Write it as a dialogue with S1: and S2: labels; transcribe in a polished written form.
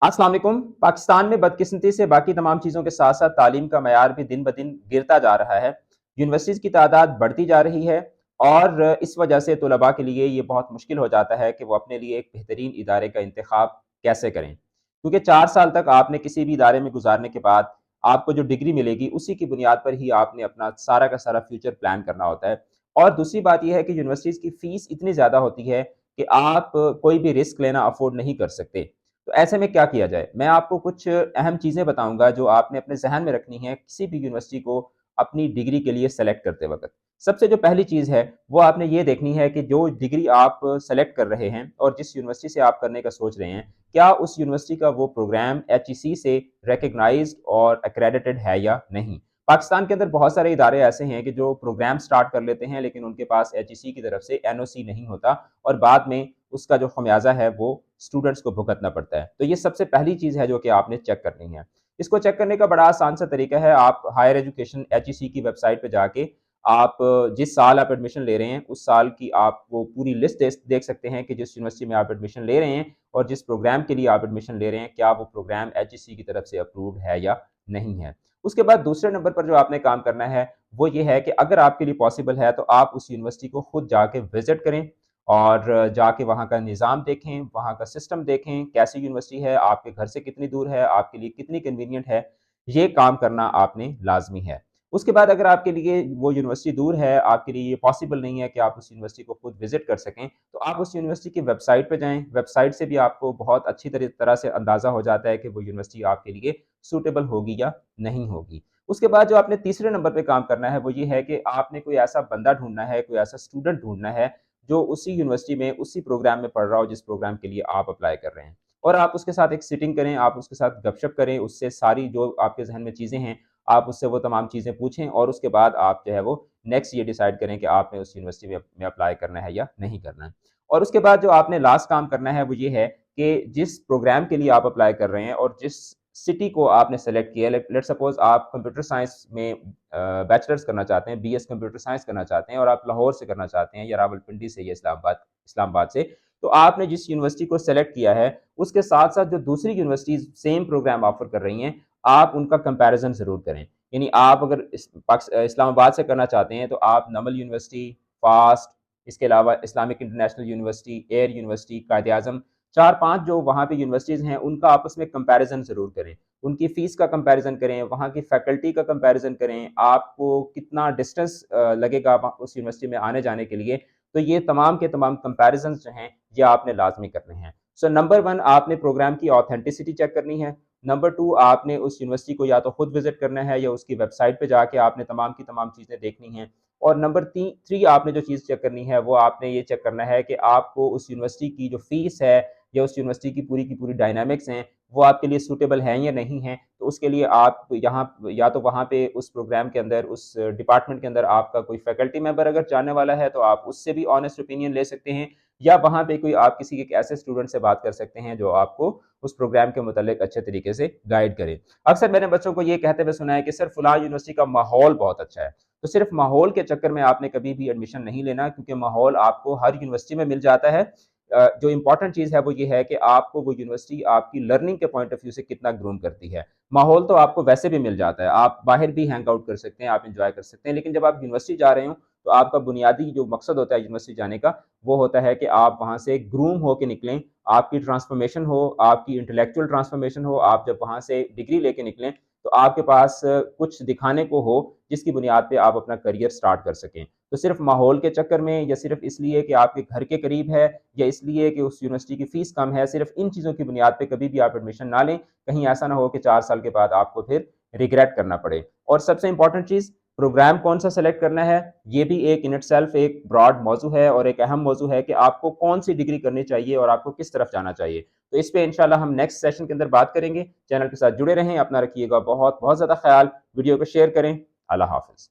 S1: अस्सलाम वालेकुम। पाकिस्तान में बदकिस्मती से बाकी तमाम चीज़ों के साथ साथ तालीम का मयार भी दिन ब दिन गिरता जा रहा है। यूनिवर्सिटीज़ की तादाद बढ़ती जा रही है और इस वजह से तलबा के लिए ये बहुत मुश्किल हो जाता है कि वो अपने लिए एक बेहतरीन इदारे का इंतखाब कैसे करें। क्योंकि 4 साल तक आपने किसी भी इदारे में गुज़ारने के बाद आपको जो डिग्री मिलेगी उसी की बुनियाद पर ही आपने अपना सारा का सारा फ्यूचर प्लान करना होता है। और दूसरी बात ये है कि यूनिवर्सिटीज़ की फ़ीस इतनी ज़्यादा होती है कि आप कोई भी रिस्क लेना अफ़ोर्ड नहीं कर सकते। तो ऐसे में क्या किया जाए? मैं आपको कुछ अहम चीज़ें बताऊँगा जो आपने अपने ज़हन में रखनी है किसी भी यूनिवर्सिटी को अपनी डिग्री के लिए सेलेक्ट करते वक़्त। सबसे जो पहली चीज़ है, वो आपने ये देखनी है कि जो डिग्री आप सेलेक्ट कर रहे हैं और जिस यूनिवर्सिटी से आप करने का सोच रहे हैं, क्या उस यूनिवर्सिटी का वो प्रोग्राम एचईसी से रिकॉग्नाइज़्ड और एक्रेडिटेड है या नहीं? पाकिस्तान के अंदर बहुत सारे इदारे ऐसे हैं कि जो प्रोग्राम स्टार्ट कर लेते हैं, लेकिन उनके पास एचईसी की तरफ से एनओसी नहीं होता और बाद में उसका जो खमियाजा है वो स्टूडेंट्स को भुगतना पड़ता है। तो ये सबसे पहली चीज़ है जो कि आपने चेक करनी है। इसको चेक करने का बड़ा आसान सा तरीका है, आप हायर एजुकेशन एचईसी की वेबसाइट पे जाके आप जिस साल आप एडमिशन ले रहे हैं, उस साल की आप वो पूरी लिस्ट देख सकते हैं कि जिस यूनिवर्सिटी में आप एडमिशन ले रहे हैं और जिस प्रोग्राम के लिए आप एडमिशन ले रहे हैं, क्या वो प्रोग्राम एचईसी की तरफ से अप्रूव्ड है या नहीं है। उसके बाद दूसरे नंबर पर जो आपने काम करना है, वो ये है कि अगर आपके लिए पॉसिबल है तो आप उस यूनिवर्सिटी को खुद जाके विज़िट करें और जाके वहाँ का निज़ाम देखें, वहाँ का सिस्टम देखें, कैसी यूनिवर्सिटी है, आपके घर से कितनी दूर है, आपके लिए कितनी कन्वीनिएंट है, ये काम करना आपने लाज़मी है। उसके बाद अगर आपके लिए वो यूनिवर्सिटी दूर है, आपके लिए ये पॉसिबल नहीं है कि आप उस यूनिवर्सिटी को खुद विज़िट कर सकें, तो आप उस यूनिवर्सिटी की वेबसाइट पे जाएँ, वेबसाइट से भी आपको बहुत अच्छी तरह से अंदाज़ा हो जाता है कि वो यूनिवर्सिटी आपके लिए सूटेबल होगी या नहीं होगी। उसके बाद जो आपने तीसरे नंबर पे काम करना है, वो ये है कि आपने कोई ऐसा बंदा ढूँढना है, कोई ऐसा स्टूडेंट ढूँढना है जो उसी यूनिवर्सिटी में, उसी प्रोग्राम में पढ़ रहा हो जिस प्रोग्राम के लिए आप अप्लाई कर रहे हैं। और आप उसके साथ एक सिटिंग करें, आप उसके साथ गपशप करें, उससे सारी जो आपके ज़हन में चीज़ें हैं, आप उससे वो तमाम चीज़ें पूछें और उसके बाद आप जो है वो नेक्स्ट ये डिसाइड करें कि आपने उस यूनिवर्सिटी में अप्लाई करना है या नहीं करना है। और उसके बाद जो आपने लास्ट काम करना है वो ये है कि जिस प्रोग्राम के लिए आप अप्लाई कर रहे हैं और जिस सिटी को आपने सेलेक्ट किया है, लेट्स सपोज़ आप कंप्यूटर साइंस में बैचलर्स करना चाहते हैं, बीएस कंप्यूटर साइंस करना चाहते हैं और आप लाहौर से करना चाहते हैं या रावलपिंडी से या इस्लामाबाद से, तो आपने जिस यूनिवर्सिटी को सेलेक्ट किया है, उसके साथ-साथ जो दूसरी यूनिवर्सिटीज़ सेम प्रोग्राम ऑफ़र कर रही हैं, आप उनका कंपैरिज़न ज़रूर करें। यानी आप अगर इस्लामाबाद से करना चाहते हैं, तो आप नमल यूनिवर्सिटी, फ़ास्ट, इसके अलावा Islamic international university, air university, Quaid-e-Azam 4-5 जो वहाँ पे यूनिवर्सिटीज़ हैं, उनका आपस में कंपैरिज़न ज़रूर करें। उनकी फ़ीस का कंपैरिज़न करें, वहाँ की फैकल्टी का कंपैरिज़न करें, आपको कितना डिस्टेंस लगेगा वहाँ उस यूनिवर्सिटी में आने-जाने के लिए। तो ये तमाम के तमाम कंपैरिज़न्स जो हैं, ये आपने लाज़मी करने हैं। सो नंबर 1 आपने प्रोग्राम की ऑथेंटिसिटी चेक करनी है। नंबर 2 आपने उस यूनिवर्सिटी को या तो खुद विज़िट करना है या उसकी वेबसाइट पे जाके आपने तमाम की तमाम चीज़ें देखनी हैं। और नंबर 3 आपने जो चीज़ चेक करनी है, वो आपने ये चेक करना है कि आपको उस यूनिवर्सिटी की जो फ़ीस है या उस यूनिवर्सिटी की पूरी डायनामिक्स हैं, वो आपके लिए सूटेबल हैं या नहीं हैं। तो उसके लिए आप यहाँ या तो वहाँ पे उस प्रोग्राम के अंदर, उस डिपार्टमेंट के अंदर आपका कोई फैकल्टी मेंबर अगर जानने वाला है, तो आप उससे भी ऑनेस्ट ओपिनियन ले सकते हैं या वहाँ पे कोई आप किसी एक ऐसे स्टूडेंट से बात कर सकते हैं, जो आपको उस प्रोग्राम के मुतालिक अच्छे तरीके से गाइड करे। अक्सर मैंने बच्चों को ये कहते हुए सुना है कि सर फलाँ यूनिवर्सिटी का माहौल बहुत अच्छा है। तो सिर्फ़ माहौल के चक्कर में आपने कभी भी एडमिशन नहीं लेना, क्योंकि माहौल आपको हर यूनिवर्सिटी में मिल जाता है। जो इम्पोर्टेंट चीज़ है वो ये है कि आपको वो यूनिवर्सिटी आपकी लर्निंग के पॉइंट ऑफ व्यू से कितना ग्रूम करती है। माहौल तो आपको वैसे भी मिल जाता है, आप बाहर भी हैंग आउट कर सकते हैं, आप एन्जॉय कर सकते हैं, लेकिन जब आप यूनिवर्सिटी जा रहे हों, तो आपका बुनियादी जो मकसद होता है यूनिवर्सिटी जाने का, वो होता है कि आप वहाँ से ग्रूम होके निकलें, आपकी ट्रांसफ़ॉर्मेशन हो, आपकी इंटेलेक्चुअल ट्रांसफ़ॉर्मेशन हो, आप जब वहाँ से डिग्री लेके निकलें, तो आपके पास कुछ दिखाने को हो, जिसकी बुनियाद पे आप अपना करियर स्टार्ट कर सकें। तो सिर्फ़ माहौल के चक्कर में या सिर्फ़ इसलिए कि आपके घर के करीब है या इसलिए कि उस यूनिवर्सिटी की फ़ीस कम है, सिर्फ़ इन चीज़ों की बुनियाद पे कभी भी आप एडमिशन ना लें। कहीं ऐसा ना हो कि 4 साल के बाद आपको फिर रिग्रेट करना पड़े। और सबसे इम्पोर्टेंट चीज़, प्रोग्राम कौन-सा सेलेक्ट करना है, ये भी एक इन इटसेल्फ एक ब्रॉड मौज़ू है और एक अहम मौज़ू है कि आपको कौन-सी डिग्री करनी चाहिए और आपको किस तरफ जाना चाहिए। तो इस पे इंशाअल्लाह हम नेक्स्ट सेशन के अंदर बात करेंगे। चैनल के साथ जुड़े रहें, अपना रखिएगा बहुत बहुत ज़्यादा ख़्याल, वीडियो को शेयर करें। अल्लाह हाफ़िज़।